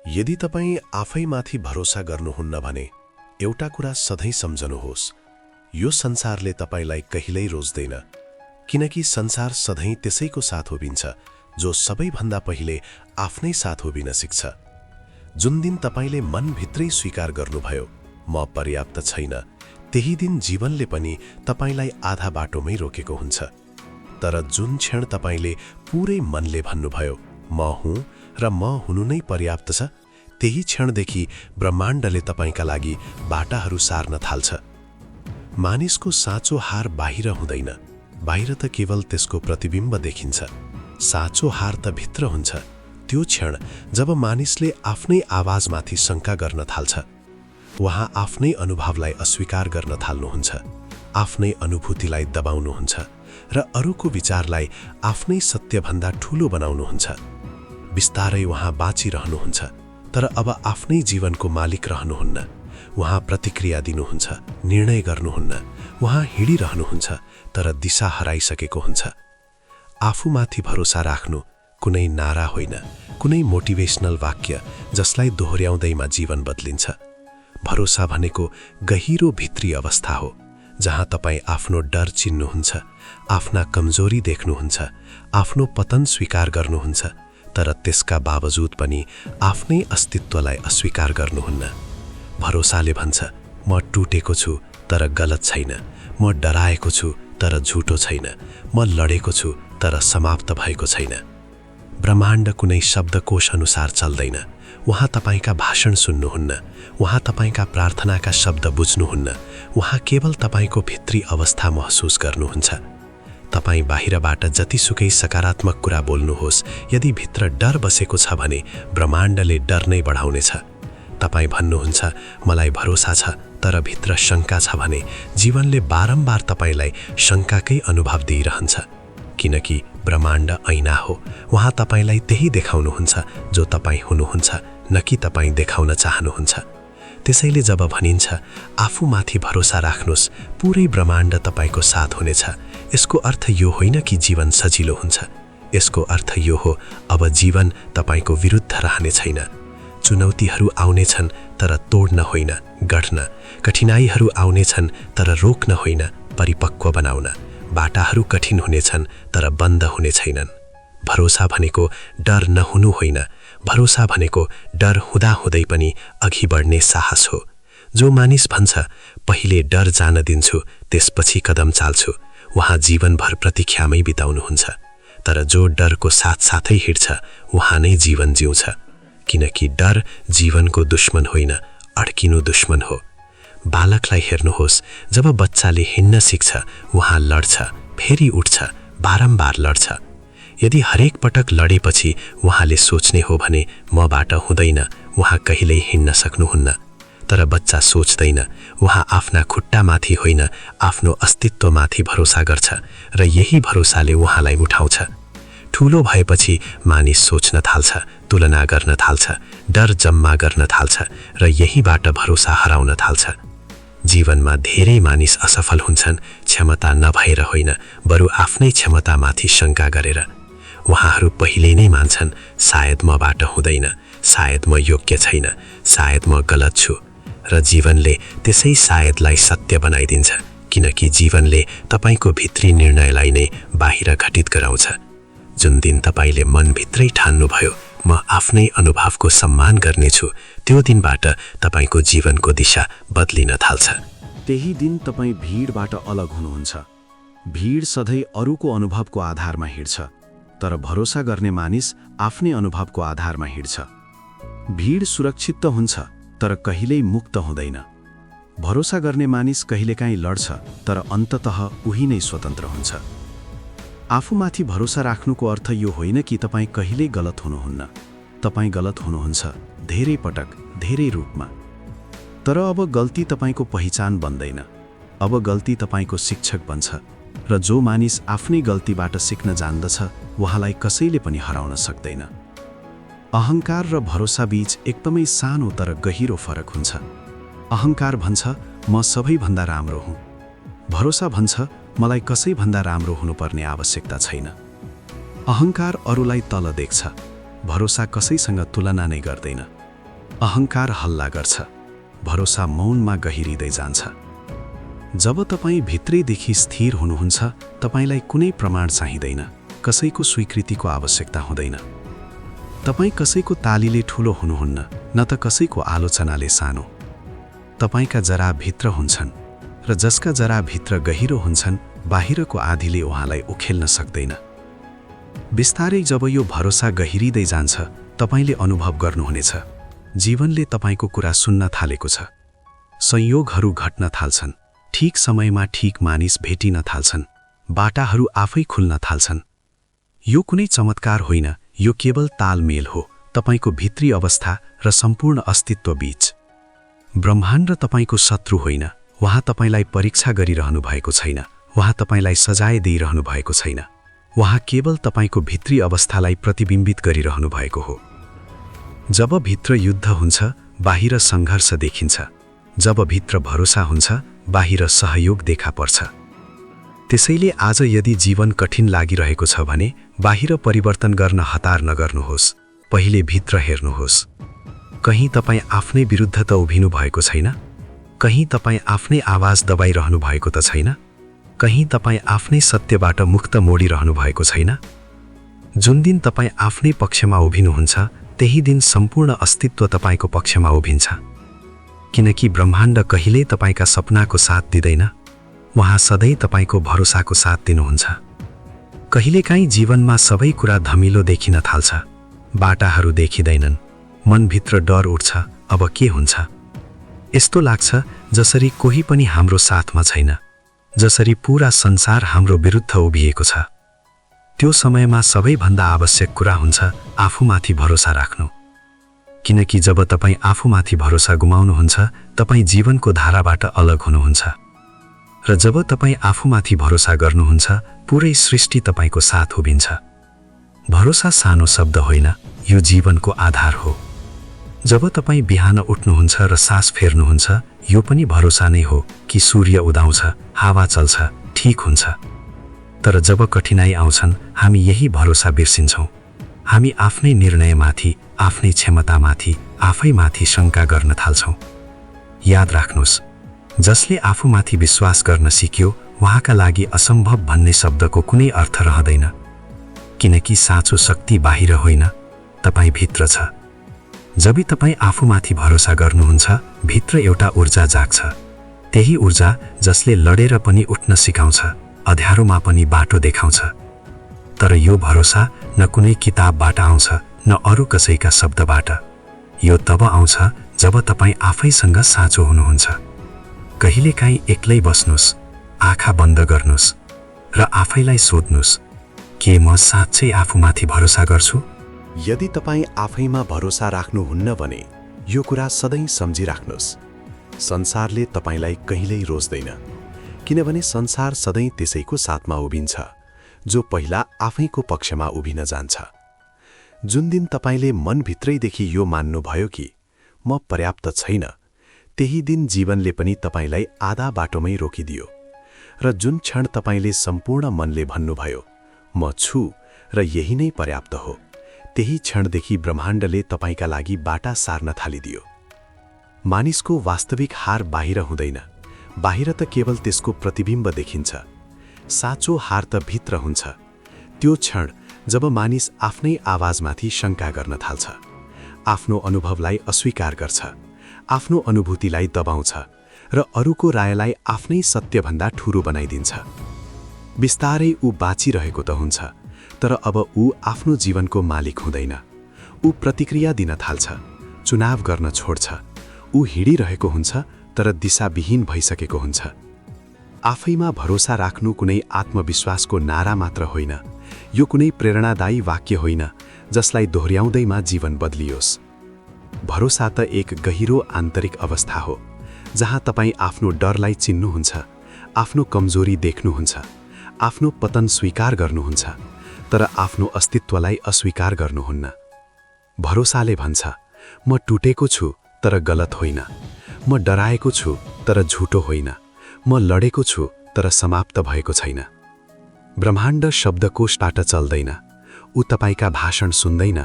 यदि तपाईँ आफैमाथि भरोसा गर्नुहुन्न भने एउटा कुरा सधैँ सम्झनुहोस्, यो संसारले तपाईलाई कहिल्यै रोज्दैन, किनकि संसार सधैँ त्यसैको साथ उभिन्छ जो सबैभन्दा पहिले आफ्नै साथ उभिन सिक्छ। जुन दिन तपाईले मनभित्रै स्वीकार गर्नुभयो म पर्याप्त छैन, त्यही दिन जीवनले पनि तपाईलाई आधा बाटोमै रोकेको हुन्छ। तर जुन क्षण तपाईले पुरै मनले भन्नुभयो म हुँ र म हुनु नै पर्याप्त छ, त्यही क्षणदेखि ब्रह्माण्डले तपाईका लागि बाटाहरू सार्न थाल्छ। मानिसको साँचो हार बाहिर हुँदैन, बाहिर त केवल त्यसको प्रतिबिम्ब देखिन्छ। साँचो हार त भित्र हुन्छ। त्यो क्षण जब मानिसले आफ्नै आवाजमाथि शङ्का गर्न थाल्छ, उहाँ आफ्नै अनुभवलाई अस्वीकार गर्न थाल्नुहुन्छ, आफ्नै अनुभूतिलाई दबाउनुहुन्छ र अरूको विचारलाई आफ्नै सत्यभन्दा ठूलो बनाउनुहुन्छ। बिस्तारै उहाँ बाँचिरहनुहुन्छ, तर अब आफ्नै जीवनको मालिक रहनुहुन्न। उहाँ प्रतिक्रिया दिनुहुन्छ, निर्णय गर्नुहुन्न। उहाँ हिँडिरहनुहुन्छ, तर दिशा हराइसकेको हुन्छ। आफूमाथि भरोसा राख्नु कुनै नारा होइन, कुनै मोटिभेसनल वाक्य जसलाई दोहोर्याउँदैमा जीवन बदलिन्छ। भरोसा भनेको गहिरो भित्री अवस्था हो, जहाँ तपाईँ आफ्नो डर चिन्नुहुन्छ, आफ्ना कमजोरी देख्नुहुन्छ, आफ्नो पतन स्वीकार गर्नुहुन्छ, तर त्यसका बावजुद पनि आफ्नै अस्तित्वलाई अस्वीकार गर्नुहुन्न। भरोसाले भन्छ म टुटेको छु तर गलत छैन, म डराएको छु तर झुटो छैन, म लडेको छु तर समाप्त भएको छैन। ब्रह्माण्ड कुनै शब्दकोश अनुसार चल्दैन। उहाँ तपाईका भाषण सुन्नुहुन्न, उहाँ तपाईका प्रार्थनाका शब्द बुझ्नुहुन्न, उहाँ केवल तपाईको भित्री अवस्था महसुस गर्नुहुन्छ। तपाईँ बाहिरबाट जतिसुकै सकारात्मक कुरा बोल्नुहोस्, यदि भित्र डर बसेको छ भने ब्रह्माण्डले डर नै बढाउनेछ। तपाईँ भन्नुहुन्छ मलाई भरोसा छ, तर भित्र शङ्का छ भने जीवनले बारम्बार तपाईलाई शङ्काकै अनुभव दिइरहन्छ, किनकि ब्रह्माण्ड ऐना हो। उहाँ तपाईलाई त्यही देखाउनुहुन्छ जो तपाईँ हुनुहुन्छ, न कि तपाईँ देखाउन चाहनुहुन्छ। त्यसैले जब भनिन्छ आफूमाथि भरोसा राख्नुहोस्, पुरै ब्रह्माण्ड तपाईको साथ हुनेछ, यसको अर्थ यो होइन कि जीवन सजिलो हुन्छ। यसको अर्थ यो हो अब जीवन तपाईको विरुद्ध रहने छैन। चुनौतीहरू आउनेछन् तर तोड्न होइन, गढ्न। कठिनाइहरू आउनेछन् तर रोक्न होइन, परिपक्व बनाउन। बाटाहरू कठिन हुनेछन् तर बन्द हुने छैनन्। भरोसा भनेको डर नहुनु होइन, भरोसा भनेको डर हुँदाहुँदै पनि अघि बढ्ने साहस हो। जो मानिस भन्छ पहिले डर जान दिन्छु त्यसपछि कदम चाल्छु, उहाँ जीवनभर प्रतीक्षामै बिताउनुहुन्छ। तर जो डरको साथसाथै हिँड्छ उहाँ नै जीवन जिउँछ, किनकि डर जीवनको दुश्मन होइन, अड्किनु दुश्मन हो। बालकलाई हेर्नुहोस्, जब बच्चाले हिँड्न सिक्छ उहाँ लड्छ, फेरि उठ्छ, बारम्बार लड्छ। यदि हरेक पटक लडेपछि उहाँले सोच्ने हो भने मबाट हुँदैन, उहाँ कहिल्यै हिँड्न सक्नुहुन्न। तर बच्चा सोच्दैन, उहाँ आफ्ना खुट्टामाथि होइन, आफ्नो अस्तित्वमाथि भरोसा गर्छ र यही भरोसाले उहाँलाई उठाउँछ। ठूलो भएपछि मानिस सोच्न थाल्छ, तुलना गर्न थाल्छ, डर जम्मा गर्न थाल्छ र यहीबाट भरोसा हराउन थाल्छ। जीवनमा धेरै मानिस असफल हुन्छन्, क्षमता नभएर होइन, बरु आफ्नै क्षमतामाथि शङ्का गरेर। उहाँहरू पहिले नै मान्छन् सायद मबाट हुँदैन, सायद म योग्य छैन, सायद म गलत छु, र जीवनले त्यसै सायदलाई सत्य बनाइदिन्छ, किनकि जीवनले तपाईको भित्री निर्णयलाई नै बाहिर घटित गराउँछ। जुन दिन तपाईले मनभित्रै ठान्नुभयो म आफ्नै अनुभवको सम्मान गर्नेछु, त्यो दिनबाट तपाईको जीवनको दिशा बदलिन थाल्छ। त्यही दिन तपाईँ भिडबाट अलग हुनुहुन्छ। भिड सधैँ अरूको अनुभवको आधारमा हिँड्छ, तर भरोसा गर्ने मानिस आफ्नै अनुभवको आधारमा हिँड्छ। भिड सुरक्षित त हुन्छ, तर कहिल्यै मुक्त हुँदैन। भरोसा गर्ने मानिस कहिलेकाहीँ लड्छ, तर अन्ततः उही नै स्वतन्त्र हुन्छ। आफूमाथि भरोसा राख्नुको अर्थ यो होइन कि तपाईँ कहिल्यै गलत हुनुहुन्न। तपाईँ गलत हुनुहुन्छ, धेरै पटक, धेरै रूपमा। तर अब गल्ती तपाईको पहिचान बन्दैन। अब गल्ती तपाईको शिक्षक बन्छ, र जो मानिस आफ्नै गल्तीबाट सिक्न जान्दछ उहाँलाई कसैले पनि हराउन सक्दैन। अहङ्कार र भरोसा बीच एकदमै सानो तर गहिरो फरक हुन्छ। अहङ्कार भन्छ म सबैभन्दा राम्रो हुँ, भरोसा भन्छ मलाई कसैभन्दा राम्रो हुनुपर्ने आवश्यकता छैन। अहङ्कार अरूलाई तल देख्छ, भरोसा कसैसँग तुलना नै गर्दैन। अहङ्कार हल्ला गर्छ, भरोसा मौनमा गहिरिँदै जान्छ। जब तपाईँ भित्रैदेखि स्थिर हुनुहुन्छ, तपाईँलाई कुनै प्रमाण चाहिँदैन, कसैको स्वीकृतिको आवश्यकता हुँदैन। तपाईँ कसैको तालीले ठूलो हुनुहुन्न, न त कसैको आलोचनाले सानो। तपाईँका जरा भित्र हुन्छन्, र जसका जरा भित्र गहिरो हुन्छन्, बाहिरको आँधीले उहाँलाई उखेल्न सक्दैन। बिस्तारै जब यो भरोसा गहिरिँदै जान्छ, तपाईँले अनुभव गर्नुहुनेछ, जीवनले तपाईँको कुरा सुन्न थालेको छ। संयोगहरू घट्न थाल्छन्, ठीक समयमा ठीक मानिस भेटिन थाल्छन्, बाटाहरू आफै खुल्न थाल्छन्। यो कुनै चमत्कार होइन, यो केवल तालमेल हो तपाईँको भित्री अवस्था र सम्पूर्ण अस्तित्व बीच। ब्रह्माण्ड तपाईँको शत्रु होइन, उहाँ तपाईँलाई परीक्षा गरिरहनु भएको छैन, उहाँ तपाईँलाई सजाय दिइरहनु भएको छैन। उहाँ केवल तपाईँको भित्री अवस्थालाई प्रतिबिम्बित गरिरहनु भएको हो। जब भित्र युद्ध हुन्छ, बाहिर सङ्घर्ष देखिन्छ। जब भित्र भरोसा हुन्छ, बाहिर सहयोग देखा पर्छ। त्यसैले आज यदि जीवन कठिन लागिरहेको छ भने बाहिर परिवर्तन गर्न हतार नगर्नुहोस्, पहिले भित्र हेर्नुहोस्। कहीं तपाईँ आफ्नै विरुद्ध त उभिनु भएको छैन? कहीं तपाईँ आफ्नै आवाज दबाइरहनु भएको त छैन? कहीं तपाईँ आफ्नै सत्यबाट मुक्त मोडिरहनु भएको छैन? जुन दिन तपाईँ आफ्नै पक्षमा उभिनुहुन्छ, त्यही दिन सम्पूर्ण अस्तित्व तपाईँको पक्षमा उभिन्छ। किनकि ब्रह्माण्ड कहिल्यै तपाईँका सपनाको साथ दिँदैन, उहाँ सधैँ तपाईँको भरोसाको साथ दिनुहुन्छ। कहिलेकाहीँ जीवनमा सबै कुरा धमिलो देखिन थाल्छ, बाटाहरू देखिँदैनन्, मनभित्र डर उठ्छ, अब के हुन्छ? यस्तो लाग्छ जसरी कोही पनि हाम्रो साथमा छैन, जसरी पूरा संसार हाम्रो विरुद्ध उभिएको छ। त्यो समयमा सबैभन्दा आवश्यक कुरा हुन्छ आफूमाथि भरोसा राख्नु। किनकि जब तपाईँ आफूमाथि भरोसा गुमाउनुहुन्छ, तपाईँ जीवनको धाराबाट अलग हुनुहुन्छ। र जब तपाईँ आफूमाथि भरोसा गर्नुहुन्छ, पुरै सृष्टि तपाईँको साथ उभिन्छ। भरोसा सानो शब्द होइन, यो जीवनको आधार हो। जब तपाईँ बिहान उठ्नुहुन्छ र सास फेर्नुहुन्छ, यो पनि भरोसा नै हो कि सूर्य उदाउँछ, हावा चल्छ, ठीक हुन्छ। तर जब कठिनाई आउँछन्, हामी यही भरोसा बिर्सिन्छौँ। हामी आफ्नै निर्णयमाथि, आफ्नै क्षमतामाथि, आफैमाथि शङ्का गर्न थाल्छौँ। याद राख्नुहोस्, जसले आफूमाथि विश्वास गर्न सिक्यो, उहाँका लागि असम्भव भन्ने शब्दको कुनै अर्थ रहँदैन। किनकि साँचो शक्ति बाहिर होइन, तपाईँ भित्र छ। जब तपाईँ आफूमाथि भरोसा गर्नुहुन्छ, भित्र एउटा ऊर्जा जाग्छ। त्यही ऊर्जा जसले लडेर पनि उठ्न सिकाउँछ, अँध्यारोमा पनि बाटो देखाउँछ। तर यो भरोसा न कुनै किताबबाट आउँछ, न अरू कसैका शब्दबाट। यो तब आउँछ जब तपाईँ आफैसँग साँचो हुनुहुन्छ। कहिलेकाहीँ एक्लै बस्नुहोस्, आँखा बन्द गर्नुहोस् र आफैलाई सोध्नुहोस्, के म साँच्चै आफूमाथि भरोसा गर्छु? यदि तपाईँ आफैमा भरोसा राख्नुहुन्न भने यो कुरा सधैँ सम्झिराख्नुहोस्, संसारले तपाईँलाई कहिल्यै रोज्दैन। किनभने संसार सधैँ त्यसैको साथमा उभिन्छ जो पहिला आफैको पक्षमा उभिन जान्छ। जुन दिन तपाईँले मनभित्रैदेखि यो मान्नुभयो कि म पर्याप्त छैन, त्यही दिन जीवनले पनि तपाईँलाई आधा बाटोमै रोकिदियो। र जुन क्षण तपाईँले सम्पूर्ण मनले भन्नुभयो म छु र यही नै पर्याप्त हो, त्यही क्षणदेखि ब्रह्माण्डले तपाईँका लागि बाटा सार्न थालिदियो। मानिसको वास्तविक हार बाहिर हुँदैन, बाहिर त केवल त्यसको प्रतिबिम्ब देखिन्छ। साँचो हार त भित्र हुन्छ। त्यो क्षण जब मानिस आफ्नै आवाजमाथि शङ्का गर्न थाल्छ, आफ्नो अनुभवलाई अस्वीकार गर्छ, आफ्नो अनुभूतिलाई दबाउँछ र अरूको रायलाई आफ्नै सत्यभन्दा ठुलो बनाइदिन्छ। बिस्तारै ऊ बाँचिरहेको त हुन्छ, तर अब ऊ आफ्नो जीवनको मालिक हुँदैन। ऊ प्रतिक्रिया दिन थाल्छ, चुनाव गर्न छोड्छ। ऊ हिँडिरहेको हुन्छ, तर दिशाविहीन भइसकेको हुन्छ। आफैमा भरोसा राख्नु कुनै आत्मविश्वासको नारा मात्र होइन, यो कुनै प्रेरणादायी वाक्य होइन जसलाई दोहोर्याउँदैमा जीवन बदलियोस्। भरोसा त एक गहिरो आन्तरिक अवस्था हो, जहाँ तपाईँ आफ्नो डरलाई चिन्नुहुन्छ, आफ्नो कमजोरी देख्नुहुन्छ, आफ्नो पतन स्वीकार गर्नुहुन्छ, तर आफ्नो अस्तित्वलाई अस्वीकार गर्नुहुन्न। भरोसाले भन्छ, म टुटेको छु तर गलत होइन, म डराएको छु तर झुटो होइन, म लडेको छु तर समाप्त भएको छैन। ब्रह्माण्ड शब्दकोशबाट चल्दैन, ऊ तपाईका भाषण सुन्दैन,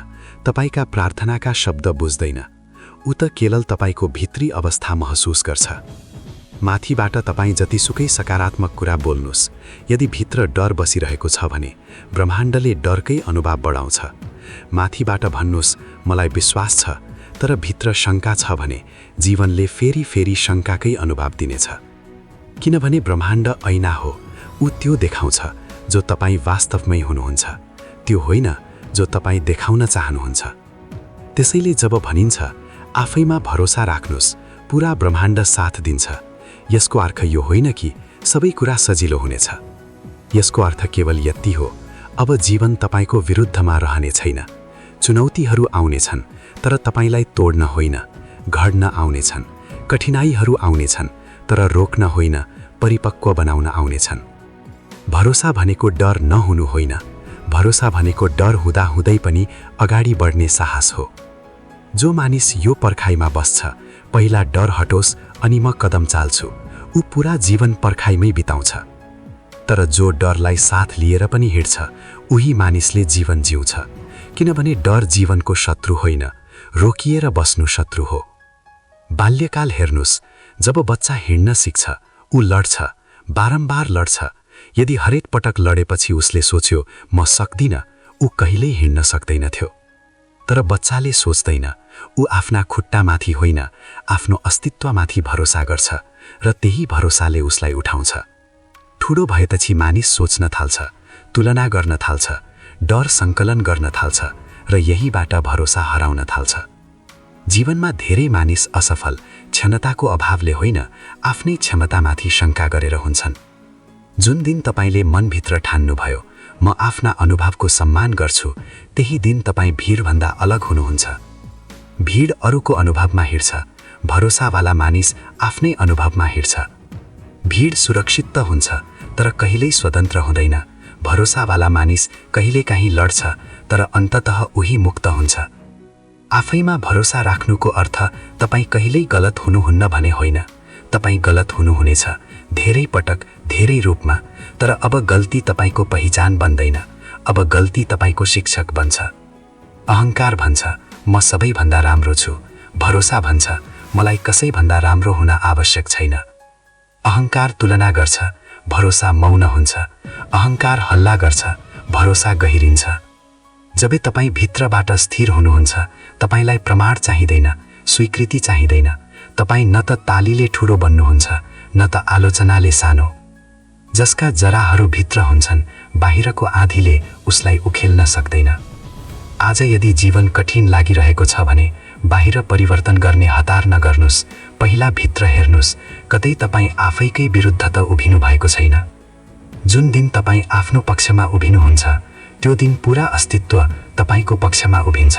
तपाईका प्रार्थनाका शब्द बुझ्दैन। ऊ त केवल तपाईको भित्री अवस्था महसुस गर्छ। माथिबाट तपाईँ जतिसुकै सकारात्मक कुरा बोल्नुस्, यदि भित्र डर बसिरहेको छ भने ब्रह्माण्डले डरकै अनुभव बढाउँछ। माथिबाट भन्नुस् मलाई विश्वास छ, तर भित्र शङ्का छ भने जीवनले फेरि फेरि शङ्काकै अनुभव दिनेछ। किनभने ब्रह्माण्ड ऐना हो, ऊ त्यो देखाउँछ जो तपाईँ वास्तवमै हुनुहुन्छ, त्यो होइन जो तपाईँ देखाउन चाहनुहुन्छ। त्यसैले जब भनिन्छ आफैमा भरोसा राख्नुस्, पुरा ब्रह्माण्ड साथ दिन्छ, यसको अर्थ यो होइन कि सबै कुरा सजिलो हुनेछ। यसको अर्थ केवल यति हो, अब जीवन तपाईको विरुद्धमा रहने छैन। चुनौतीहरू आउनेछन्, तर तपाईलाई तोड्न होइन, घड्न आउनेछन्। कठिनाइहरू आउनेछन्, तर रोक्न होइन, परिपक्व बनाउन आउनेछन्। भरोसा भनेको डर नहुनु होइन, भरोसा भनेको डर हुँदा हुँदै पनि अगाडि बढ्ने साहस हो। जो मानिस यो पर्खाइमा बस्छ, पहिला डर हटोस् अनि म कदम चाल्छु, ऊ पुरा जीवन पर्खाइमै बिताउँछ। तर जो डरलाई साथ लिएर पनि हिँड्छ, उही मानिसले जीवन जिउँछ। किनभने डर जीवनको शत्रु होइन, रोकिएर बस्नु शत्रु हो। बाल्यकाल हेर्नुस्, जब बच्चा हिँड्न सिक्छ, ऊ लड्छ, बारम्बार लड्छ। यदि हरेक पटक लडेपछि उसले सोच्यो म सक्दिन, ऊ कहिल्यै हिँड्न सक्दैनथ्यो। तर बच्चाले सोच्दैन, ऊ आफ्ना खुट्टामाथि होइन, आफ्नो अस्तित्वमाथि भरोसा गर्छ र त्यही भरोसाले उसलाई उठाउँछ। ठुलो भएपछि मानिस सोच्न थाल्छ, तुलना गर्न थाल्छ, डर सङ्कलन गर्न थाल्छ र यहीबाट भरोसा हराउन थाल्छ। जीवनमा धेरै मानिस असफल क्षमताको अभावले होइन, आफ्नै क्षमतामाथि शङ्का गरेर हुन्छन्। जुन दिन तपाईले मनभित्र ठान्नुभयो म आफ्ना अनुभवको सम्मान गर्छु, त्यही दिन तपाईँ भिडभन्दा अलग हुनुहुन्छ। भिड अरूको अनुभवमा हिँड्छ, भरोसावाला मानिस आफ्नै अनुभवमा हिँड्छ। भिड सुरक्षित त हुन्छ, तर कहिल्यै स्वतन्त्र हुँदैन। भरोसावाला मानिस कहिलेकाहीँ लड्छ, तर अन्ततः उही मुक्त हुन्छ। आफैमा भरोसा राख्नुको अर्थ तपाईँ कहिल्यै गलत हुनुहुन्न भने होइन, तपाईँ गलत हुनुहुनेछ, धेरै पटक, धेरै रूपमा। तर अब गल्ती तपाईको पहिचान बन्दैन, अब गल्ती तपाईको शिक्षक बन्छ। अहङ्कार भन्छ म सबैभन्दा राम्रो छु, भरोसा भन्छ मलाई कसैभन्दा राम्रो हुन आवश्यक छैन। अहङ्कार तुलना गर्छ, भरोसा मौन हुन्छ। अहङ्कार हल्ला गर्छ, भरोसा गहिरिन्छ। जब तपाईँ भित्रबाट स्थिर हुनुहुन्छ, तपाईलाई प्रमाण चाहिँदैन, स्वीकृति चाहिँदैन। तपाईँ न त तालीले ठुलो बन्नुहुन्छ, न त आलोचनाले सानो। जसका जराहरू भित्र हुन्छन्, बाहिरको आँधीले उसलाई उखेल्न सक्दैन। आज यदि जीवन कठिन लागिरहेको छ भने बाहिर परिवर्तन गर्ने हतार नगर्नुस्, पहिला भित्र हेर्नुस्, कतै तपाईँ आफैकै विरुद्ध त उभिनु भएको छैन। जुन दिन तपाईँ आफ्नो पक्षमा उभिनुहुन्छ, त्यो दिन पुरा अस्तित्व तपाईको पक्षमा उभिन्छ।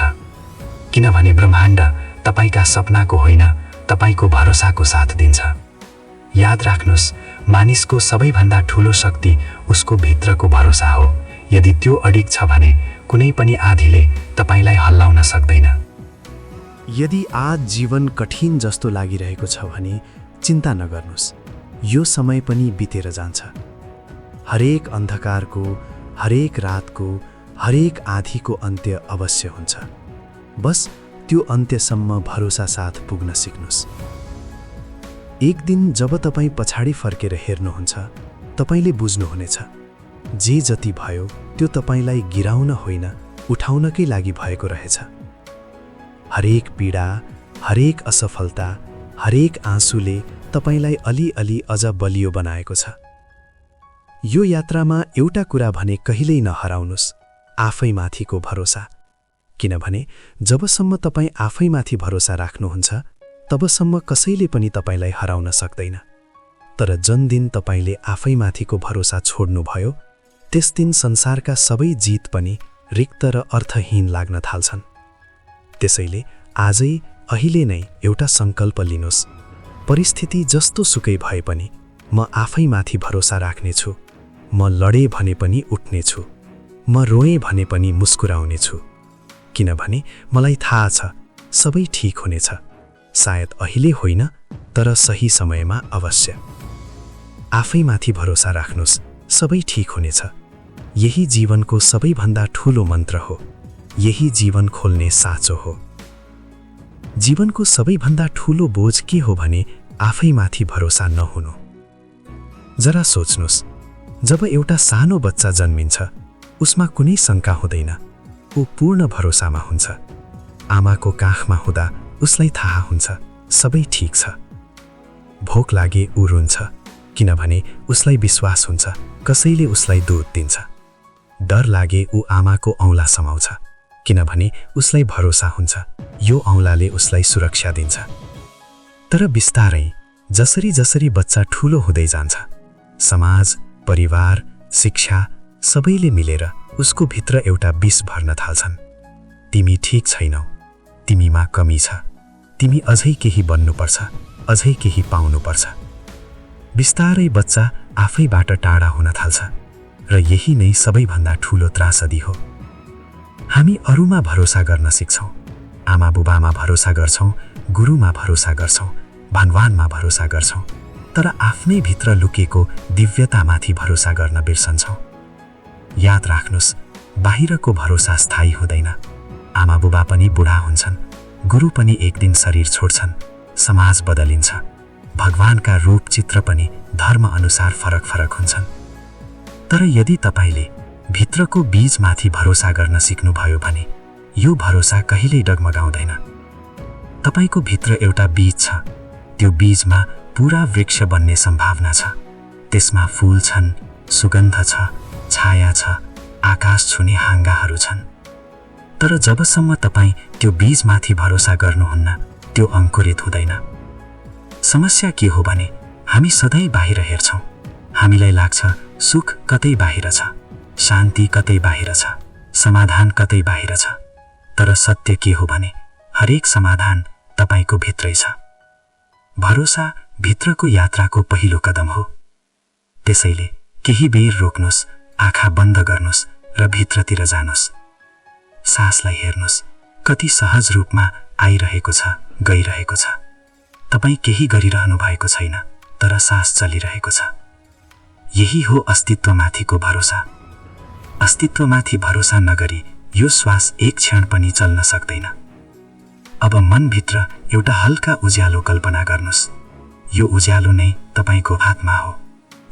किनभने ब्रह्माण्ड तपाईका सपनाको होइन, तपाईको भरोसाको साथ दिन्छ। याद राख्नुस्, मानिसको सबैभन्दा ठूलो शक्ति उसको भित्रको भरोसा हो। यदि त्यो अडिग छ भने कुनै पनि आँधीले तपाईलाई हल्लाउन सक्दैन। यदि आज जीवन कठिन जस्तो लागिरहेको छ भने चिन्ता नगर्नुस्, यो समय पनि बितेर जान्छ। हरेक अन्धकारको, हरेक रातको, हरेक आँधीको अन्त्य अवश्य हुन्छ। बस त्यो अन्त्यसम्म भरोसा साथ पुग्न सिक्नुस्। एक दिन जब तपाईँ पछाडि फर्केर हेर्नुहुन्छ, तपाईँले बुझ्नुहुनेछ जे जति भयो त्यो तपाईँलाई गिराउन होइन, उठाउनकै लागि भएको रहेछ। हरेक पीडा, हरेक असफलता, हरेक आँसुले तपाईँलाई अलिअलि अझ बलियो बनाएको छ। यो यात्रामा एउटा कुरा भने कहिल्यै नहराउनुस्, आफैमाथिको भरोसा। किनभने जबसम्म तपाईँ आफैमाथि भरोसा राख्नुहुन्छ, तबसम्म कसैले पनि तपाईलाई हराउन सक्दैन। तर जुन दिन तपाईले आफैमाथिको भरोसा छोड्नुभयो, त्यस दिन संसारका सबै जित पनि रिक्त र अर्थहीन लाग्न थाल्छन्। त्यसैले आजै, अहिले नै एउटा सङ्कल्प लिनुस्। परिस्थिति जस्तो सुकै भए पनि म आफैमाथि भरोसा राख्नेछु। म लडे भने पनि उठ्नेछु, म रोएँ भने पनि मुस्कुराउनेछु। किनभने मलाई थाहा छ सबै ठीक हुनेछ। सायद अहिले होइन, तर सही समयमा अवश्य। आफैमाथि भरोसा राख्नुस्, सबै ठीक हुनेछ। यही जीवनको सबैभन्दा ठूलो मन्त्र हो, यही जीवन खोल्ने साँचो हो। जीवनको सबैभन्दा ठूलो बोझ के हो भने आफैमाथि भरोसा नहुनु। जरा सोच्नुस्, जब एउटा सानो बच्चा जन्मिन्छ उसमा कुनै शङ्का हुँदैन, ऊ पूर्ण भरोसामा हुन्छ। आमाको काखमा हुँदा उसलाई थाहा हुन्छ सबै ठिक छ। भोक लागे ऊ रुन्छ किनभने उसलाई विश्वास हुन्छ कसैले उसलाई दुध दिन्छ। डर लागे ऊ आमाको औँला समाउँछ किनभने उसलाई भरोसा हुन्छ यो औँलाले उसलाई सुरक्षा दिन्छ। तर बिस्तारै जसरी जसरी बच्चा ठूलो हुँदै जान्छ, समाज, परिवार, शिक्षा सबैले मिलेर उसको भित्र एउटा विष भर्न थाल्छन्। तिमी ठिक छैनौ, तिमीमा कमी छ, तिमी अझै केही बन्नुपर्छ, अझै केही पाउनुपर्छ। बिस्तारै बच्चा आफैबाट टाढा हुन थाल्छ र यही नै सबैभन्दा ठूलो त्रासदी हो। हामी अरूमा भरोसा गर्न सिक्छौँ, आमा बुबामा भरोसा गर्छौँ, गुरुमा भरोसा गर्छौँ, भगवानमा भरोसा गर्छौँ, तर आफ्नै भित्र लुकेको दिव्यतामाथि भरोसा गर्न बिर्सन्छौँ। याद राख्नुस्, बाहिरको भरोसा स्थायी हुँदैन। आमा बुबा पनि बुढा हुन्छन्, गुरु पनि एक दिन शरीर छोड्छन्, समाज बदलिन्छ, भगवानका रूप चित्र पनि धर्म अनुसार फरक फरक हुन्छन्। तर यदि तपाईले भित्रको बीजमाथि भरोसा गर्न सिक्नुभयो भने यो भरोसा कहिल्यै डगमगाउँदैन। तपाईको भित्र एउटा बीज छ, त्यो बीजमा पूरा वृक्ष बन्ने सम्भावना छ। त्यसमा फूल छन्, सुगन्ध छ, छाया छ, आकाश छुने हाँगाहरू छन्। तर जबसम्म तपाई त्यो बीजमाथि भरोसा गर्नुहुन्न त्यो अंकुरित हुँदैन। समस्या के हो भने हामी सधैँ बाहिर हेर्छौँ। हामीलाई लाग्छ सुख कतै बाहिर छ, शान्ति कतै बाहिर छ, समाधान कतै बाहिर छ। तर सत्य के हो भने हरेक समाधान तपाईको भित्रै छ। भरोसा भित्रको यात्राको पहिलो कदम हो। त्यसैले केही बेर रोक्नुस्, आँखा बन्द गर्नुस् र भित्रतिर जानुस्। सासलाई हेर्नुस्, कति सहज रूपमा आइरहेको छ, गइरहेको छ। तपाई केही गरिरहनु भएको छैन, तर सास चलिरहेको छ। यही हो अस्तित्वमाथिको भरोसा। अस्तित्वमाथि भरोसा नगरी यो श्वास एक क्षण पनि चल्न सक्दैन। अब मनभित्र एउटा हल्का उज्यालो कल्पना गर्नुस्। यो उज्यालो नै तपाईको आत्मा हो।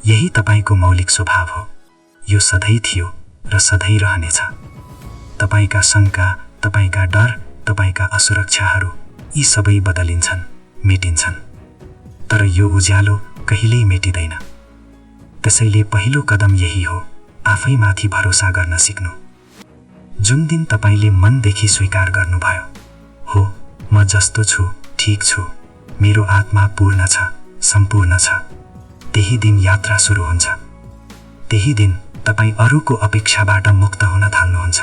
यही तपाईको मौलिक स्वभाव हो। यो सधैँ थियो र सधैँ रहनेछ। तपाईका शङ्का, तपाईका डर, तपाईका असुरक्षाहरू यी सबै बदलिन्छन्, मेटिन्छन्। तर यो उज्यालो कहिल्यै मेटिँदैन। त्यसैले पहिलो कदम यही हो, आफैमाथि भरोसा गर्न सिक्नु। जुन दिन तपाईले मनदेखि स्वीकार गर्नुभयो, हो म जस्तो छु, ठीक छु, मेरो आत्मा पूर्ण छ, सम्पूर्ण छ, त्यही दिन यात्रा सुरु हुन्छ। त्यही दिन तपाई अरूको अपेक्षाबाट मुक्त हुन थाल्नुहुन्छ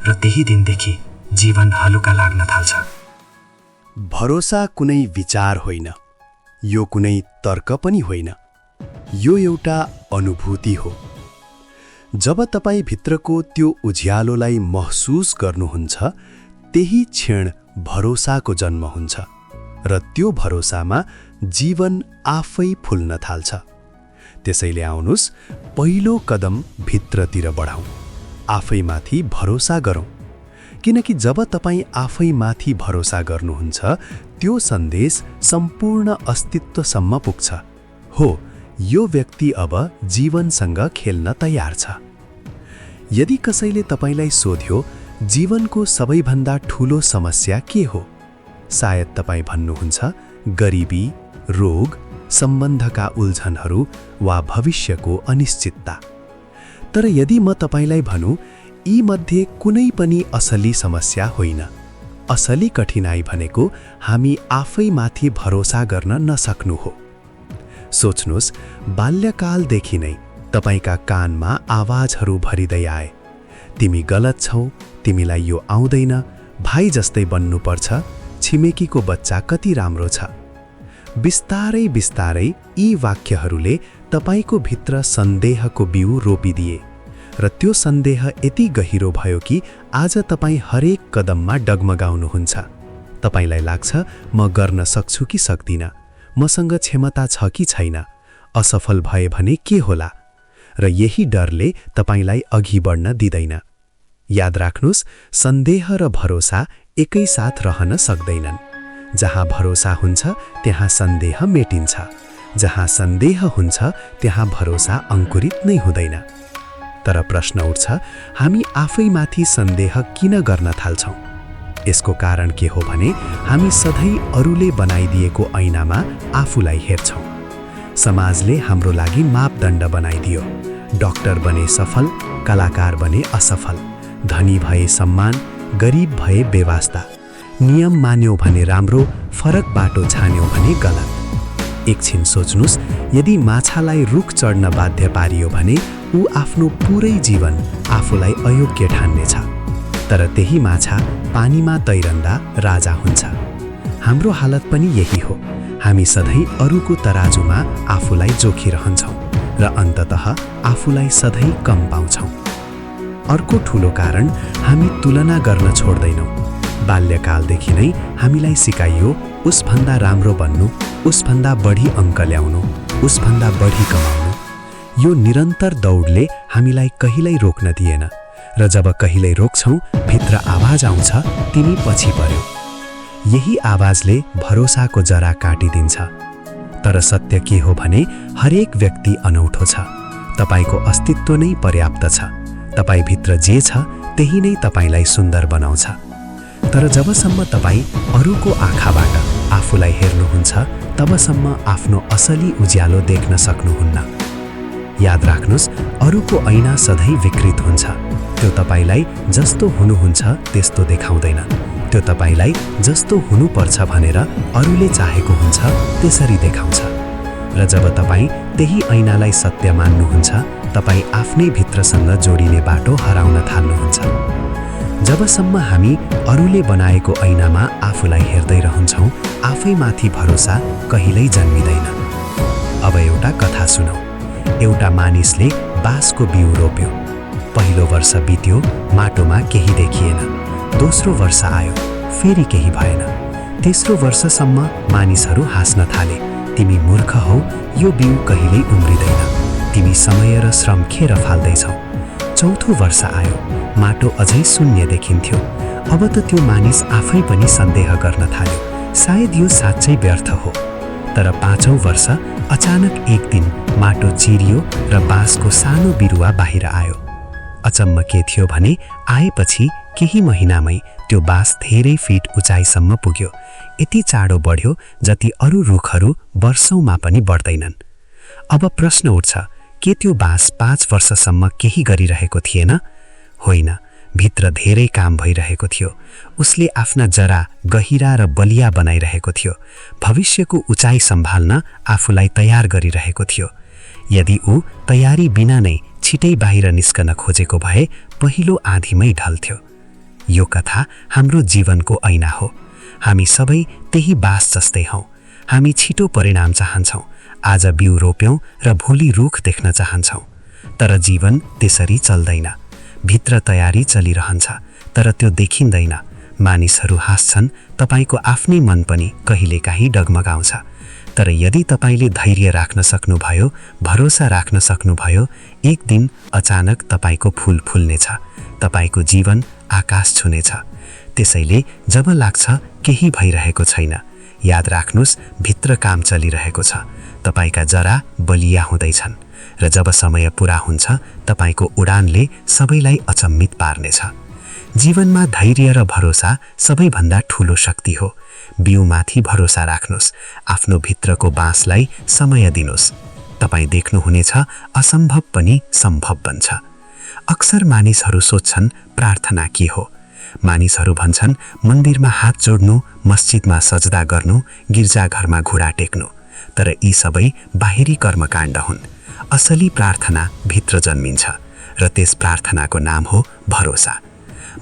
र त्यही दिनदेखि जीवन हलुका लाग्न थाल्छ। भरोसा कुनै विचार होइन, यो कुनै तर्क पनि होइन, यो एउटा अनुभूति हो। जब तपाई भित्रको त्यो उज्यालोलाई महसुस गर्नुहुन्छ, त्यही क्षण भरोसाको जन्म हुन्छ र त्यो भरोसामा जीवन आफै फुल्न थाल्छ। त्यसैले आउनुस्, पहिलो कदम भित्रतिर बढाउँ, आफैमाथि भरोसा गरौँ। किनकि जब तपाई आफैमाथि भरोसा गर्नुहुन्छ, त्यो सन्देश सम्पूर्ण अस्तित्वसम्म पुग्छ। हो, यो व्यक्ति अब जीवनसँग खेल्न तयार छ। यदि कसैले तपाईलाई सोध्यो जीवनको सबैभन्दा ठूलो समस्या के हो, सायद तपाई भन्नुहुन्छ गरिबी, रोग, सम्बन्धका उल्झनहरू वा भविष्यको अनिश्चितता। तर यदि म तपाईलाई भनौँ यी मध्ये कुनै पनि असली समस्या होइन। असली कठिनाई भनेको हामी आफैमाथि भरोसा गर्न नसक्नु हो। सोच्नुस्, बाल्यकालदेखि नै तपाईका कानमा आवाजहरू भरिदै आए, तिमी गलत छौ, तिमीलाई यो आउँदैन, भाइ जस्तै बन्नुपर्छ, छिमेकीको बच्चा कति राम्रो छ। बिस्तारै बिस्तारै यी वाक्यहरूले तपाईको भित्र सन्देहको बिउ रोपिदिए र त्यो सन्देह यति गहिरो भयो कि आज तपाई हरेक कदममा डगमगाउनुहुन्छ। तपाईलाई लाग्छ म गर्न सक्छु कि सक्दिन, मसँग क्षमता छ कि छैन, असफल भए भने के होला, र यही डरले तपाईलाई अघि बढ्न दिँदैन। याद राख्नुस्, सन्देह र भरोसा एकैसाथ रहन सक्दैनन्। जहाँ भरोसा हुन्छ त्यहाँ सन्देह मेटिन्छ, जहाँ सन्देह हुन्छ त्यहाँ भरोसा अंकुरित नै हुँदैन। तर प्रश्न उठ्छ, हामी आफैमाथि सन्देह किन गर्न थाल्छौँ? यसको कारण के हो भने हामी सधैँ अरूले बनाइदिएको ऐनामा आफूलाई हेर्छौँ। समाजले हाम्रो लागि मापदण्ड बनाइदियो। डाक्टर बने सफल, कलाकार बने असफल, धनी भए सम्मान, गरिब भए बेवास्ता, नियम मान्यो भने राम्रो, फरक बाटो छान्यो भने गलत। एकछिन सोच्नुस्, यदि माछालाई रुख चढ्न बाध्य पारियो भने ऊ आफ्नो पुरै जीवन आफूलाई अयोग्य ठान्नेछ। तर त्यही माछा पानीमा तैरन्दा राजा हुन्छ। हाम्रो हालत पनि यही हो। हामी सधैँ अरूको तराजुमा आफूलाई जोखिरहन्छौँ र अन्ततः आफूलाई सधैँ कम पाउँछौँ। अर्को ठूलो कारण, हामी तुलना गर्न छोड्दैनौँ। बाल्यकालदेखि नै हामीलाई सिकाइयो उसभन्दा राम्रो बन्नु, उसभन्दा बढी अङ्क ल्याउनु, उसभन्दा बढी कमाउनु। यो निरन्तर दौडले हामीलाई कहिल्यै रोक्न दिएन र जब कहिल्यै रोक्छौँ भित्र आवाज आउँछ, तिमी पछि पर्यो। यही आवाजले भरोसाको जरा काटिदिन्छ। तर सत्य के हो भने हरेक व्यक्ति अनौठो छ। तपाईको अस्तित्व नै पर्याप्त छ। तपाईभित्र जे छ त्यही नै तपाईलाई सुन्दर बनाउँछ। तर जबसम्म तपाईँ अरूको आँखाबाट आफूलाई हेर्नुहुन्छ तबसम्म आफ्नो असली उज्यालो देख्न सक्नुहुन्न। याद राख्नुस्, अरूको ऐना सधैँ विकृत हुन्छ। त्यो तपाईलाई जस्तो हुनुहुन्छ त्यस्तो देखाउँदैन। त्यो तपाईलाई जस्तो हुनुपर्छ भनेर अरूले चाहेको हुन्छ त्यसरी देखाउँछ। र जब तपाईँ त्यही ऐनालाई सत्य मान्नुहुन्छ, तपाईँ आफ्नै भित्रसँग जोडिने बाटो हराउन थाल्नुहुन्छ। जबसम्म हामी अरूले बनाएको ऐनामा आफूलाई हेर्दै रहन्छौँ, आफैमाथि भरोसा कहिल्यै जन्मिँदैन। अब एउटा कथा सुनौ। एउटा मानिसले बाँसको बिउ रोप्यो। पहिलो वर्ष बित्यो, माटोमा केही देखिएन। दोस्रो वर्ष आयो, फेरि केही भएन। तेस्रो वर्षसम्म मानिसहरू हाँस्न थाले, तिमी मूर्ख हौ, यो बिउ कहिल्यै उम्रिँदैन, तिमी समय र श्रम खेर फाल्दैछौ। चौथो वर्ष आयो, माटो अझै शून्य देखिन्थ्यो। अब त त्यो मानिस आफै पनि सन्देह गर्न थाल्यो, सायद यो साँच्चै व्यर्थ हो। तर पाँचौं वर्ष अचानक एक दिन माटो चिरियो र बाँसको सानो बिरुवा बाहिर आयो। अचम्म के थियो भने आएपछि केही महिनामै त्यो बाँस धेरै फिट उचाइसम्म पुग्यो। यति चाँडो बढ्यो जति अरू रुखहरू वर्षौंमा पनि बढ्दैनन्। अब प्रश्न उठ्छ, के त्यो बाँस 5 वर्षसम्म केही गरिरहेको थिएन? होइन, भित्र धेरै काम भइरहेको थियो। उसले आफ्ना जरा गहिरा र बलिया बनाइरहेको थियो। भविष्यको उचाइ सम्हाल्न आफूलाई तयार गरिरहेको थियो। यदि ऊ तयारी बिना नै छिटै बाहिर निस्कन खोजेको भए पहिलो आँधीमै ढल्थ्यो। यो कथा हाम्रो जीवनको ऐना हो। हामी सबै त्यही बाँस जस्तै हौं। हामी छिटो परिणाम चाहन्छौं। आज बिउ रोप्यौं र भोलि रुख देख्न चाहन्छौं। तर जीवन त्यसरी चल्दैन। भित्र तयारी चलिरहन्छ, तर त्यो देखिँदैन। मानिसहरू हाँस्छन्, तपाईको आफ्नै मन पनि कहिलेकाहीँ डगमगाउँछ। तर यदि तपाईले धैर्य राख्न सक्नुभयो, भरोसा राख्न सक्नुभयो, एक दिन अचानक तपाईको फूल फुल्नेछ। तपाईको जीवन आकाश छुनेछ। त्यसैले जब लाग्छ केही भइरहेको छैन, याद राख्नुस्, भित्र काम चलिरहेको छ। तपाईका जरा बलिया हुँदैछन् र जब समय पूरा हुन्छ, तपाईको उडानले सबैलाई अचम्मित पार्नेछ। जीवनमा धैर्य र भरोसा सबैभन्दा ठूलो शक्ति हो। बिउमाथि भरोसा राख्नुस्, आफ्नो भित्रको बाँसलाई समय दिनुस्। तपाई देख्नुहुनेछ असम्भव पनि सम्भव बन्छ। अक्सर मानिसहरू सोध्छन् प्रार्थना के हो? मानिसहरू भन्छन् मन्दिरमा हात जोड्नु, मस्जिदमा सजदा गर्नु, गिर्जाघरमा घुँडा टेक्नु। तर यी सबै बाहिरी कर्मकाण्ड हुन्। असली प्रार्थना भित्र जन्मिन्छ र त्यस प्रार्थनाको नाम हो भरोसा।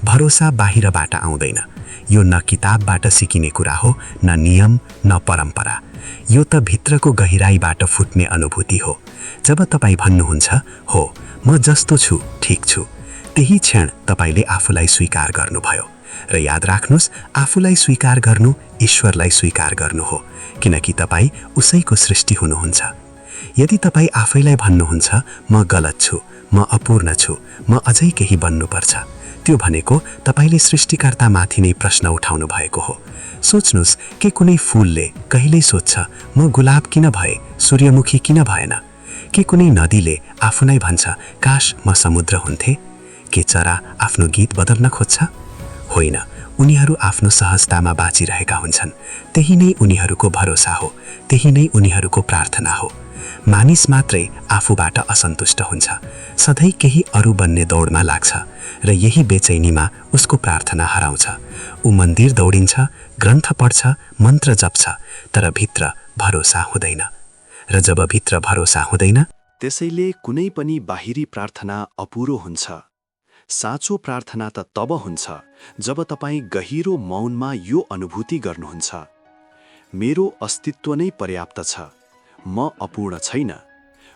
भरोसा बाहिरबाट आउँदैन। यो न किताबबाट सिकिने कुरा हो, न नियम, न परम्परा। यो त भित्रको गहिराईबाट फुट्ने अनुभूति हो। जब तपाईँ भन्नुहुन्छ, हो म जस्तो छु ठिक छु, त्यही क्षण तपाईले आफूलाई स्वीकार गर्नुभयो। र याद राख्नुस्, आफूलाई स्वीकार गर्नु ईश्वरलाई स्वीकार गर्नु हो, किनकि तपाईँ उसैको सृष्टि हुनुहुन्छ। यदि तपाईँ आफैलाई भन्नुहुन्छ म गलत छु, म अपूर्ण छु, म अझै केही बन्नुपर्छ, त्यो भनेको तपाईले सृष्टिकर्तामाथि नै प्रश्न उठाउनु भएको हो। सोच्नुस् के कुनै फूलले कहिल्यै सोध्छ म गुलाब किन भए, सूर्यमुखी किन भएन? के कुनै नदीले आफूलाई भन्छ काश म समुद्र हुन्थे? के चरा आफ्नो गीत बदल्न खोज्छ? होइन, उनीहरू आफ्नो सहजतामा बाँचिरहेका हुन्छन्। त्यही नै उनीहरूको भरोसा हो, त्यही नै उनीहरूको प्रार्थना हो। मानिस मात्रै आफूबाट असन्तुष्ट हुन्छ, सधैँ केही अरू बन्ने दौडमा लाग्छ र यही बेचैनीमा उसको प्रार्थना हराउँछ। ऊ मन्दिर दौडिन्छ, ग्रन्थ पढ्छ, मन्त्र जप्छ, तर भित्र भरोसा हुँदैन। र जब भित्र भरोसा हुँदैन, त्यसैले कुनै पनि बाहिरी प्रार्थना अपुरो हुन्छ। साँचो प्रार्थना त तब हुन्छ जब तपाईँ गहिरो मौनमा यो अनुभूति गर्नुहुन्छ, मेरो अस्तित्व नै पर्याप्त छ, म अपूर्ण छैन,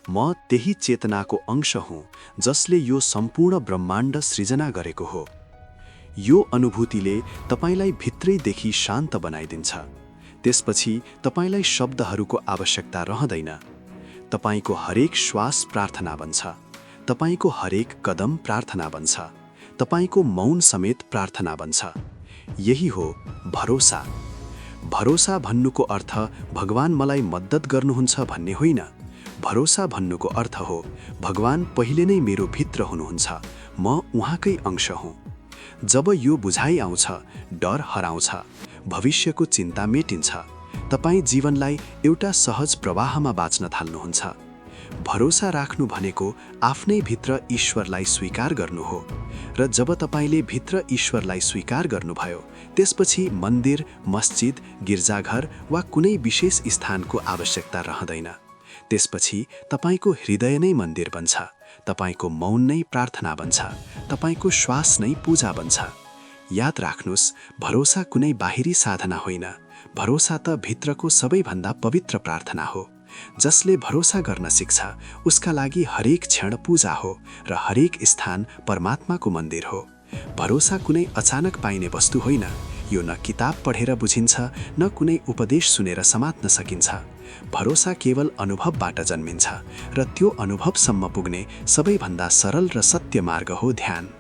म त्यही चेतनाको अंश हुँ जसले यो सम्पूर्ण ब्रह्माण्ड सृजना गरेको हो। यो अनुभूतिले तपाईलाई भित्रैदेखि शान्त बनाइदिन्छ। त्यसपछि तपाईलाई शब्दहरूको आवश्यकता रहँदैन। तपाईको हरेक श्वास प्रार्थना बन्छ, तपाईको हरेक कदम प्रार्थना बन्छ, तपाईको मौन समेत प्रार्थना बन्छ। यही हो भरोसा। भरोसा भन्नुको अर्थ भगवान मलाई मद्दत गर्नुहुन्छ भन्ने होइन। भरोसा भन्नुको अर्थ हो भगवान पहिले नै मेरो भित्र हुनुहुन्छ, म उहाँकै अंश हुँ। जब यो बुझाइ आउँछ, डर हराउँछ, भविष्यको चिन्ता मेटिन्छ, तपाईँ जीवनलाई एउटा सहज प्रवाहमा बाँच्न थाल्नुहुन्छ। भरोसा राख्नु भनेको आफ्नै भित्र ईश्वरलाई स्वीकार गर्नु हो। र जब तपाईले भित्र ईश्वरलाई स्वीकार गर्नुभयो, त्यसपछि मन्दिर, मस्जिद, गिर्जाघर वा कुनै विशेष स्थानको आवश्यकता रहँदैन। त्यसपछि तपाईको हृदय नै मन्दिर बन्छ, तपाईको मौन नै प्रार्थना बन्छ, तपाईको श्वास नै पूजा बन्छ। याद राख्नुस्, भरोसा कुनै बाहिरी साधना होइन, भरोसा त भित्रको सबैभन्दा पवित्र प्रार्थना हो। जसले भरोसा गर्न सिक्छ, उसका लागि हरेक क्षण पूजा हो र हरेक स्थान परमात्माको मन्दिर हो। भरोसा कुनै अचानक पाइने वस्तु होइन। यो न किताब पढेर बुझिन्छ, न कुनै उपदेश सुनेर समात्न सकिन्छ। भरोसा केवल अनुभवबाट जन्मिन्छ र त्यो अनुभवसम्म पुग्ने सबैभन्दा सरल र सत्य मार्ग हो ध्यान।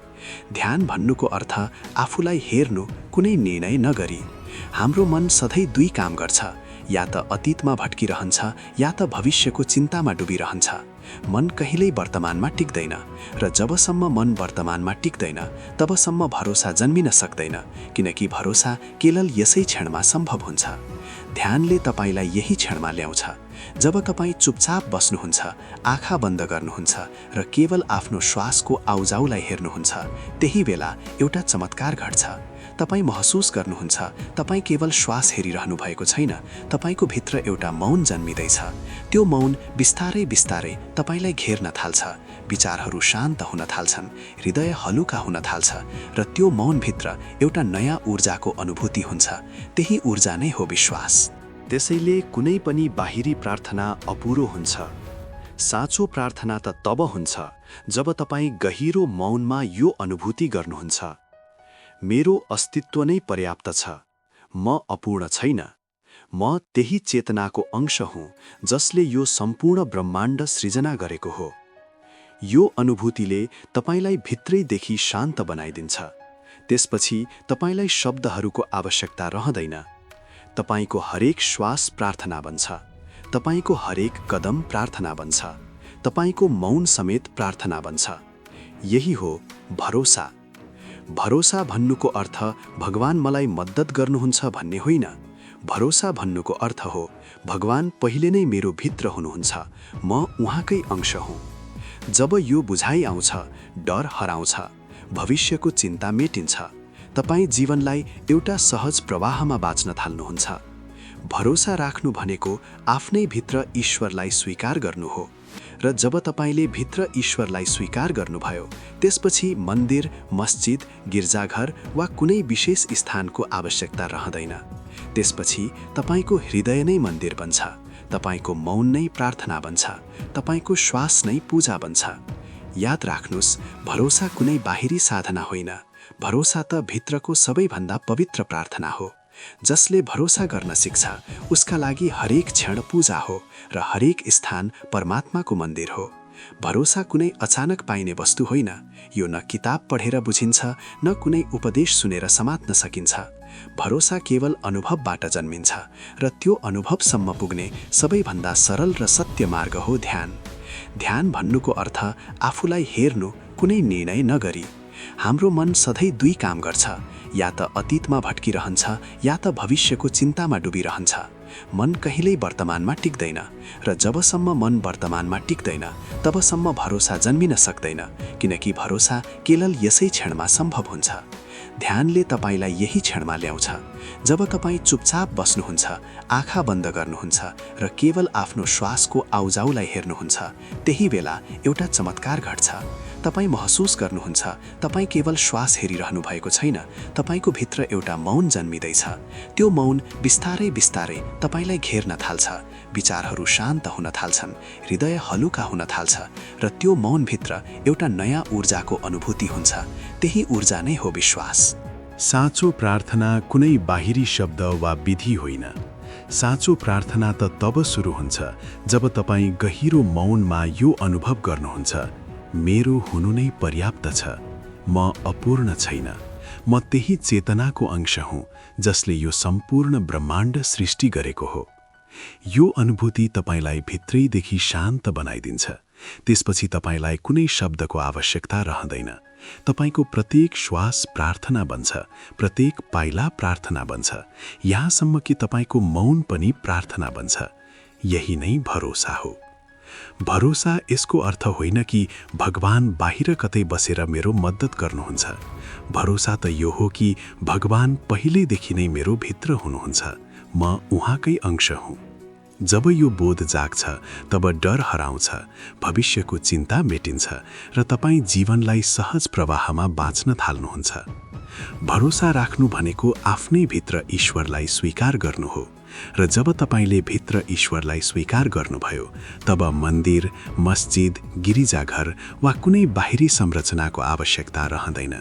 ध्यान भन्नुको अर्थ आफूलाई हेर्नु, कुनै निर्णय नगरी। हाम्रो मन सधैँ दुई काम गर्छ, या त अतीतमा भट्किरहन्छ या त भविष्यको चिन्तामा डुबिरहन्छ। मन कहिल्यै वर्तमानमा टिक्दैन र जबसम्म मन वर्तमानमा टिक्दैन तबसम्म भरोसा जन्मिन सक्दैन, किनकि भरोसा केवल यसै क्षणमा सम्भव हुन्छ। ध्यानले तपाईलाई यही क्षणमा ल्याउँछ। जब तपाईँ चुपचाप बस्नुहुन्छ, आँखा बन्द गर्नुहुन्छ र केवल आफ्नो श्वासको आउजाउलाई हेर्नुहुन्छ, त्यही बेला एउटा चमत्कार घट्छ। तपाईँ महसुस गर्नुहुन्छ तपाईँ केवल श्वास हेरिरहनु भएको छैन, तपाईको भित्र एउटा मौन जन्मिँदैछ। त्यो मौन बिस्तारै बिस्तारै तपाईलाई घेर्न थाल्छ, विचारहरू शान्त हुन थाल्छन्, हृदय हलुका हुन थाल्छ र त्यो मौनभित्र एउटा नयाँ ऊर्जाको अनुभूति हुन्छ। त्यही ऊर्जा नै हो विश्वास। त्यसैले कुनै पनि बाहिरी प्रार्थना अपुरो हुन्छ। साँचो प्रार्थना त तब हुन्छ जब तपाईँ गहिरो मौनमा यो अनुभूति गर्नुहुन्छ, मेरो अस्तित्व नै पर्याप्त छ, म अपूर्ण छैन, म त्यही चेतनाको अंश हुँ जसले यो सम्पूर्ण ब्रह्माण्ड सृजना गरेको हो। यो अनुभूतिले तपाईलाई भित्रैदेखि शान्त बनाइदिन्छ। त्यसपछि तपाईलाई शब्दहरूको आवश्यकता रहँदैन। तपाईको हरेक श्वास प्रार्थना बन्छ, तपाईको हरेक कदम प्रार्थना बन्छ, तपाईको मौन समेत प्रार्थना बन्छ। यही हो भरोसा। भरोसा भन्नुको अर्थ भगवान मलाई मद्दत गर्नुहुन्छ भन्ने होइन। भरोसा भन्नुको अर्थ हो भगवान पहिले नै मेरो भित्र हुनुहुन्छ, म उहाँकै अंश हुँ। जब यो बुझाइ आउँछ, डर हराउँछ, भविष्यको चिन्ता मेटिन्छ, तपाईँ जीवनलाई एउटा सहज प्रवाहमा बाँच्न थाल्नुहुन्छ। भरोसा राख्नु भनेको आफ्नै भित्र ईश्वरलाई स्वीकार गर्नु हो। र जब तपाईले भित्र ईश्वरलाई स्वीकार गर्नुभयो, त्यसपछि मन्दिर, मस्जिद, गिर्जाघर वा कुनै विशेष स्थानको आवश्यकता रहँदैन। त्यसपछि तपाईको हृदय नै मन्दिर बन्छ, तपाईको मौन नै प्रार्थना बन्छ, तपाईको श्वास नै पूजा बन्छ। याद राख्नुस्, भरोसा कुनै बाहिरी साधना होइन, भरोसा त भित्रको सबैभन्दा पवित्र प्रार्थना हो। जसले भरोसा गर्न सिक्छ, उसका लागि हरेक क्षण पूजा हो र हरेक स्थान परमात्माको मन्दिर हो। भरोसा कुनै अचानक पाइने वस्तु होइन। यो न किताब पढेर बुझिन्छ, न कुनै उपदेश सुनेर समात्न सकिन्छ। भरोसा केवल अनुभवबाट जन्मिन्छ र त्यो अनुभवसम्म पुग्ने सबैभन्दा सरल र सत्य मार्ग हो ध्यान। ध्यान भन्नुको अर्थ आफूलाई हेर्नु, कुनै निर्णय नगरी। हाम्रो मन सधैँ दुई काम गर्छ, या त अतीतमा भट्किरहन्छ या त भविष्यको चिन्तामा डुबिरहन्छ। मन कहिल्यै वर्तमानमा टिक्दैन र जबसम्म मन वर्तमानमा टिक्दैन तबसम्म भरोसा जन्मिन सक्दैन, किनकि भरोसा केवल यसै क्षणमा सम्भव हुन्छ। ध्यानले तपाईलाई यही क्षणमा ल्याउँछ। जब तपाईँ चुपचाप बस्नुहुन्छ, आँखा बन्द गर्नुहुन्छ र केवल आफ्नो श्वासको आउजाउलाई हेर्नुहुन्छ, त्यही बेला एउटा चमत्कार घट्छ। तपाईँ महसुस गर्नुहुन्छ तपाईँ केवल श्वास हेरिरहनु भएको छैन, तपाईको भित्र एउटा मौन जन्मिँदैछ। त्यो मौन बिस्तारै बिस्तारै तपाईलाई घेर्न थाल्छ। विचारहरू शान्त हुन थाल्छन्, हृदय हलुका हुन थाल्छ र त्यो मौनभित्र एउटा नयाँ ऊर्जाको अनुभूति हुन्छ। त्यही ऊर्जा नै हो विश्वास। साँचो प्रार्थना कुनै बाहिरी शब्द वा विधि होइन। साँचो प्रार्थना त तब सुरु हुन्छ जब तपाईँ गहिरो मौनमा यो अनुभव गर्नुहुन्छ, मेरो हुनु नै पर्याप्त छ, म अपूर्ण छैन, म त्यही चेतनाको अंश हुँ जसले यो सम्पूर्ण ब्रह्माण्ड सृष्टि गरेको हो। यो अनुभूति तपाईलाई भित्रैदेखि शान्त बनाइदिन्छ। त्यसपछि तपाईलाई कुनै शब्दको आवश्यकता रहँदैन। तपाईको प्रत्येक श्वास प्रार्थना बन्छ, प्रत्येक पाइला प्रार्थना बन्छ, यहाँसम्म कि तपाईको मौन पनि प्रार्थना बन्छ। यही नै भरोसा हो। भरोसा यसको अर्थ होइन कि भगवान बाहिर कतै बसेर मेरो मद्दत गर्नुहुन्छ। भरोसा त यो हो कि भगवान पहिलेदेखि नै मेरो भित्र हुनुहुन्छ, म उहाँकै अंश हुँ। जब यो बोध जाग्छ तब डर हराउँछ, भविष्यको चिन्ता मेटिन्छ र तपाईँ जीवनलाई सहज प्रवाहमा बाँच्न थाल्नुहुन्छ। भरोसा राख्नु भनेको आफ्नै भित्र ईश्वरलाई स्वीकार गर्नु हो र जब तपाईले भित्र ईश्वरलाई स्वीकार गर्नुभयो तब मन्दिर, मस्जिद, गिरिजाघर वा कुनै बाहिरी संरचनाको आवश्यकता रहँदैन।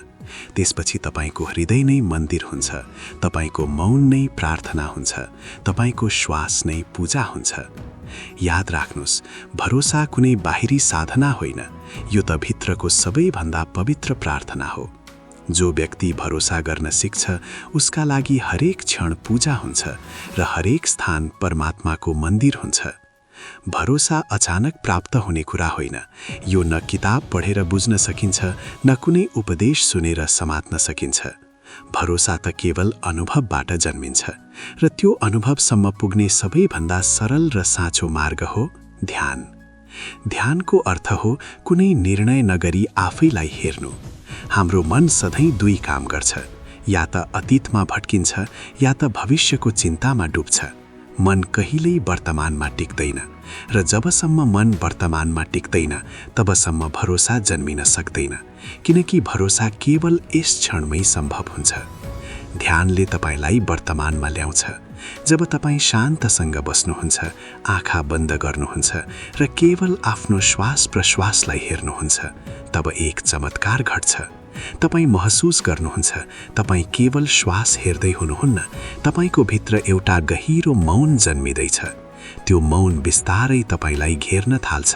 त्यसपछि तपाईको हृदय नै मन्दिर हुन्छ, तपाईको मौन नै प्रार्थना हुन्छ, तपाईको श्वास नै पूजा हुन्छ। याद राख्नुस्, भरोसा कुनै बाहिरी साधना होइन, यो त भित्रको सबैभन्दा पवित्र प्रार्थना हो। जो व्यक्ति भरोसा गर्न सिक्छ उसका लागि हरेक क्षण पूजा हुन्छ र हरेक स्थान परमात्माको मन्दिर हुन्छ। भरोसा अचानक प्राप्त हुने कुरा होइन। यो न किताब पढेर बुझ्न सकिन्छ, न कुनै उपदेश सुनेर समात्न सकिन्छ। भरोसा त केवल अनुभवबाट जन्मिन्छ र त्यो अनुभवसम्म पुग्ने सबैभन्दा सरल र साँचो मार्ग हो ध्यान। ध्यानको अर्थ हो कुनै निर्णय नगरी आफैलाई हेर्नु। हाम्रो मन सधैँ दुई काम गर्छ, या त अतीतमा भट्किन्छ या त भविष्यको चिन्तामा डुब्छ। मन कहिल्यै वर्तमानमा टिक्दैन र जबसम्म मन वर्तमानमा टिक्दैन तबसम्म भरोसा जन्मिन सक्दैन, किनकि भरोसा केवल यस क्षणमै सम्भव हुन्छ। ध्यानले तपाईलाई वर्तमानमा ल्याउँछ। जब तपाईँ शान्तसँग बस्नुहुन्छ, आँखा बन्द गर्नुहुन्छ र केवल आफ्नो श्वास प्रश्वासलाई हेर्नुहुन्छ, तब एक चमत्कार घट्छ। तपाईँ महसुस गर्नुहुन्छ तपाईँ केवल श्वास हेर्दै हुनुहुन्न, तपाईको भित्र एउटा गहिरो मौन जन्मिँदैछ। त्यो मौन बिस्तारै तपाईलाई घेर्न थाल्छ,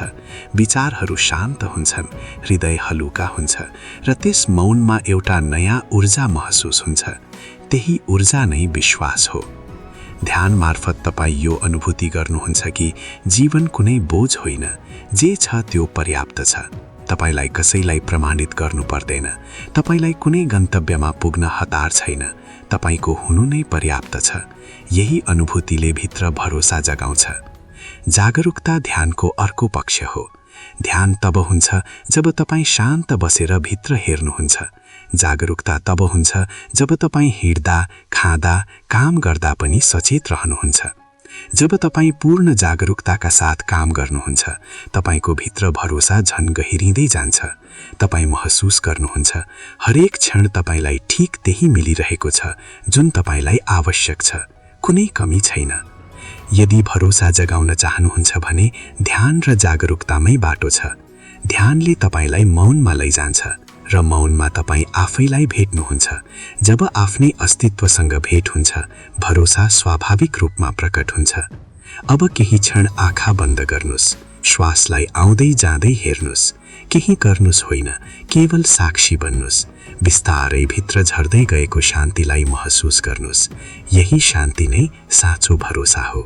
विचारहरू शान्त हुन्छन्, हृदय हलुका हुन्छ र त्यस मौनमा एउटा नयाँ ऊर्जा महसुस हुन्छ। त्यही ऊर्जा नै विश्वास हो। ध्यान मार्फत तपाईँ यो अनुभूति गर्नुहुन्छ कि जीवन कुनै बोझ होइन, जे छ त्यो पर्याप्त छ। तपाईलाई कसैलाई प्रमाणित गर्नु पर्दैन, तपाईलाई कुनै गन्तव्यमा पुग्न हतार छैन, तपाईको हुनु नै पर्याप्त छ। यही अनुभूतिले भित्र भरोसा जगाउँछ। जागरुकता ध्यानको अर्को पक्ष हो। ध्यान तब हुन्छ जब तपाईँ शान्त बसेर भित्र हेर्नुहुन्छ। जागरुकता तब हुन्छ जब तपाईँ हिँड्दा, खाँदा, काम गर्दा पनि सचेत रहनुहुन्छ। जब तपाईँ पूर्ण जागरुकताका साथ काम गर्नुहुन्छ, तपाईको भित्र भरोसा झन गहिरिँदै जान्छ। तपाईँ महसुस गर्नुहुन्छ हरेक क्षण तपाईलाई ठीक त्यही मिलिरहेको छ जुन तपाईलाई आवश्यक छ, कुनै कमी छैन। यदि भरोसा जगाउन चाहनुहुन्छ भने ध्यान र जागरुकतामै बाटो छ। ध्यानले तपाईलाई मौनमा लैजान्छ र मौनमा तपाईँ आफैलाई भेट्नुहुन्छ। जब आफ्नै अस्तित्वसँग भेट हुन्छ, भरोसा स्वाभाविक रूपमा प्रकट हुन्छ। अब केही क्षण आँखा बन्द गर्नुस्, श्वासलाई आउँदै जाँदै हेर्नुस्। केही गर्नुस् होइन, केवल साक्षी बन्नुस्। बिस्तारै भित्र झर्दै गएको शान्तिलाई महसुस गर्नुस्। यही शान्ति नै साँचो भरोसा हो।